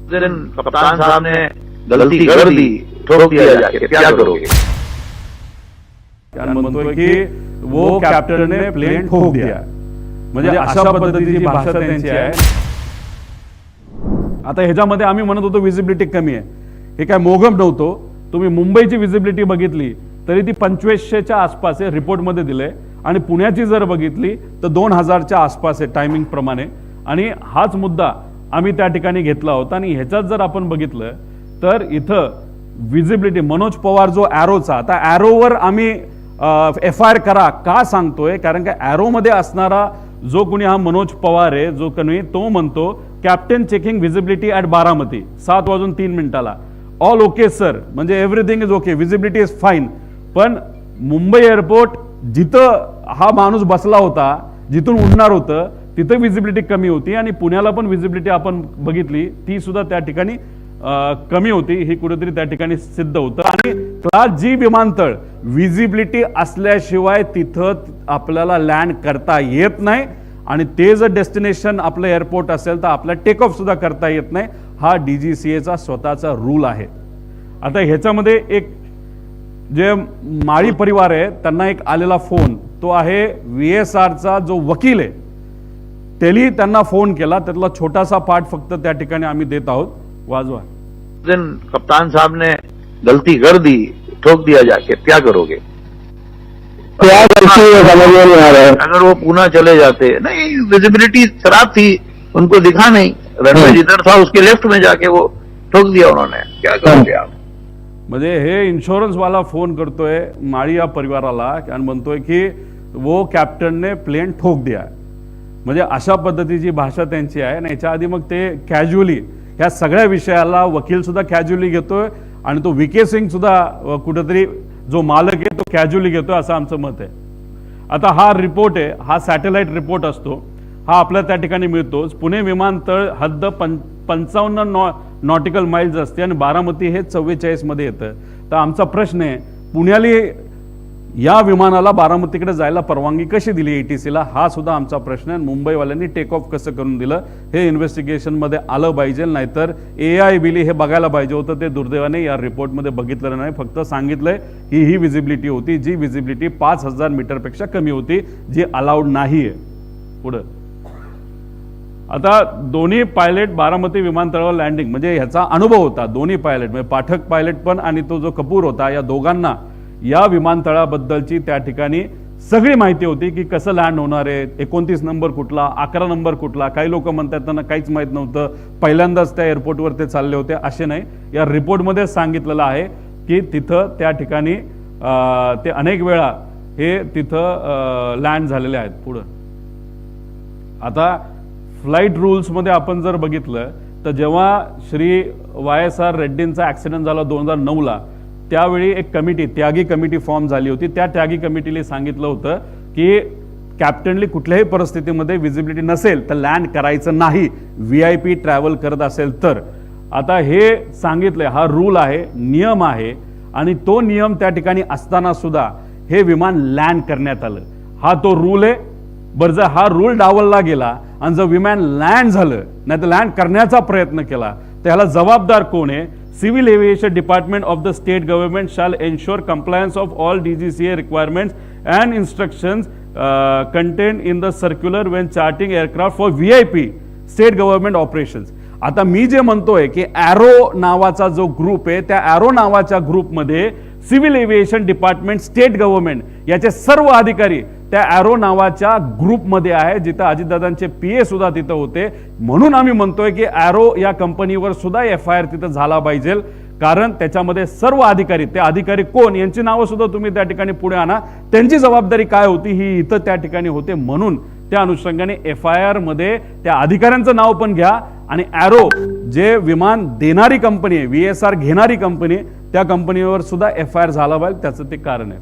दिन कप्तान साहब ने गलती कर दी, ठोक दिया जाके, क्या करोगे? म्हणतोय की वो कॅप्टनने प्लेन ठोक दिया, म्हणजे अशा पद्धतीची भाषा त्यांची आहे. आता ह्याच्यामध्ये आम्ही म्हणत होतो विजिबिलिटी कमी आहे, हे काय मोगम नव्हतो. तुम्ही मुंबईची विजिबिलिटी बघितली तरी ती 2500च्या आसपास आहे रिपोर्टमध्ये दिले, आणि पुण्याची जर बघितली तर 2000च्या आसपास आहे टायमिंग प्रमाणे. आणि हाच मुद्दा आम्ही त्या ठिकाणी घेतला होता. आणि ह्याच्यात जर आपण बघितलं तर इथं विजिबिलिटी मनोज पवार जो ॲरोचा, आता ॲरोवर आम्ही FIR करा का सांगतोय, कारण का ॲरोमध्ये असणारा जो कोणी हा मनोज पवार आहे, जो कोणी तो म्हणतो captain checking visibility at Baramati 7:03 all okay sir, म्हणजे everything is okay, visibility is fine. पण मुंबई एअरपोर्ट जिथं हा माणूस बसला होता, जिथून उडणार होतं तिथं विजिबिलिटी कमी होती, आणि पुण्याला पण विजिबिलिटी आपण बघितली ती सुद्धा त्या ठिकाणी कमी होती. ही कुठेतरी त्या ठिकाणी सिद्ध होतं. आणि क्लास जी विमानतळ विजिबिलिटी असल्याशिवाय तिथं आपल्याला लँड करता येत नाही, आणि ते जर डेस्टिनेशन आपलं एअरपोर्ट असेल तर आपला टेक ऑफ सुद्धा करता येत नाही. हा DGCAचा स्वतःचा रूल आहे. आता ह्याच्यामध्ये एक जे माळी परिवार आहे त्यांना एक आलेला फोन, तो आहे VSRचा जो वकील आहे त्यांनी त्यांना फोन केला. त्यातला छोटासा पार्ट फक्त त्या ठिकाणी आम्ही देत आहोत, वाजवा. दिन कप्तान साहब ने गलती कर दी, ठोक दिया जाके, क्या करोगे? क्या गलती है समझ में नहीं आ रहा है। अगर वो पुणे चले जाते, नहीं विजिबिलिटी खराब थी, उनको दिखा नहीं, रनवे जिधर था उसके लेफ्ट में जाके वो ठोक दिया उन्होंने, क्या करोगे आप? म्हणजे हे इन्शुरन्स वाला फोन करतोय माळी या परिवाराला आणि म्हणतोय की वो कॅप्टनने प्लेन ठोक दिया, म्हणजे अशा पद्धतीची भाषा त्यांची आहे. आणि याच्या आधी मग ते कॅज्युअली ह्या सगळ्या विषयाला वकील सुद्धा कॅज्युअली घेतोय, आणि तो VK सिंग सुद्धा कुठेतरी जो मालक आहे तो कॅज्युअली घेतोय, असं आमचं मत आहे. आता हा रिपोर्ट आहे, हा सॅटेलाइट रिपोर्ट असतो, हा आपल्या त्या ठिकाणी मिळतोच. पुणे विमानतळ हद्द 55 नॉटिकल माइल्स असते, आणि बारामती हे 44 मध्ये येतं. तर आमचा प्रश्न आहे, पुण्याली या विमानाला बारामतीकडे जायला परवानगी कशी दिली ATCला, हा सुद्धा आमचा प्रश्न आहे. मुंबईवाल्यांनी टेक ऑफ कसं करून दिलं हे इन्व्हेस्टिगेशनमध्ये आलं पाहिजे, नाहीतर AIBली हे बघायला पाहिजे होतं. ते दुर्दैवाने या रिपोर्टमध्ये बघितलं नाही. फक्त सांगितलंय की ही विजिबिलिटी होती, जी विजिबिलिटी 5000 मीटरपेक्षा कमी होती, जी अलाउड नाही आहे. पुढं आता दोन्ही पायलट बारामती विमानतळावर लँडिंग, म्हणजे ह्याचा अनुभव होता. दोन्ही पायलट म्हणजे पाठक पायलट पण आणि तो जो कपूर होता, या दोघांना या विमानतळाबद्दलची त्या ठिकाणी सगळी माहिती होती की कसं लँड होणार आहे, 29 नंबर कुठला, 11 नंबर कुठला. काही लोक म्हणतात त्यांना काहीच माहीत नव्हतं, पहिल्यांदाच त्या एअरपोर्टवर ते चालले होते. असे नाही, या रिपोर्टमध्ये सांगितलेलं आहे की तिथं त्या ठिकाणी ते अनेक वेळा हे तिथं लँड झालेले आहेत. पुढं आता फ्लाईट रूल्समध्ये आपण जर बघितलं तर जेव्हा श्री YSR रेड्डींचा ॲक्सिडेंट झाला 2009ला, त्यावेळी एक कमिटी, त्यागी कमिटी फॉर्म झाली होती. त्या त्यागी कमिटीने सांगितलं होतं की कॅप्टनली कुठल्याही परिस्थितीमध्ये विजिबिलिटी नसेल तर लँड करायचं नाही, VIP ट्रॅव्हल करत असेल तर. आता हे सांगितलंय, हा रूल आहे, नियम आहे, आणि तो नियम त्या ठिकाणी असताना सुद्धा हे विमान लँड करण्यात आलं. हा तो रूल आहे. बरं, जर हा रूल डावलला गेला आणि जर विमान लँड झालं, नाही तर लँड करण्याचा प्रयत्न केला, तर ह्याला जबाबदार कोण आहे? Civil Aviation Department of the state government shall ensure compliance of all DGCA requirements and instructions contained in the circular when charting aircraft for VIP state government operations. आता मी जे म्हणतोय की ॲरो नावाचा जो ग्रुप आहे, त्या ॲरो नावाच्या ग्रुपमध्ये civil aviation department, state government याचे सर्व अधिकारी त्या ॲरो नावाच्या ग्रुपमध्ये आहे, जिथं अजितदादांचे PA सुद्धा तिथं होते. म्हणून आम्ही म्हणतोय की ॲरो या कंपनीवर सुद्धा FIR तिथं झाला पाहिजे, कारण त्याच्यामध्ये सर्व अधिकारी, ते अधिकारी कोण यांची नावं सुद्धा तुम्ही त्या ठिकाणी पुढे आणा, त्यांची जबाबदारी काय होती ही इथं त्या ठिकाणी होते. म्हणून त्या अनुषंगाने FIR मध्ये त्या अधिकाऱ्यांचं नाव पण घ्या, आणि ॲरो जे विमान देणारी कंपनी आहे, VSR घेणारी कंपनी, त्या कंपनीवर सुद्धा FIR झाला पाहिजे. त्याचं ते कारण आहे.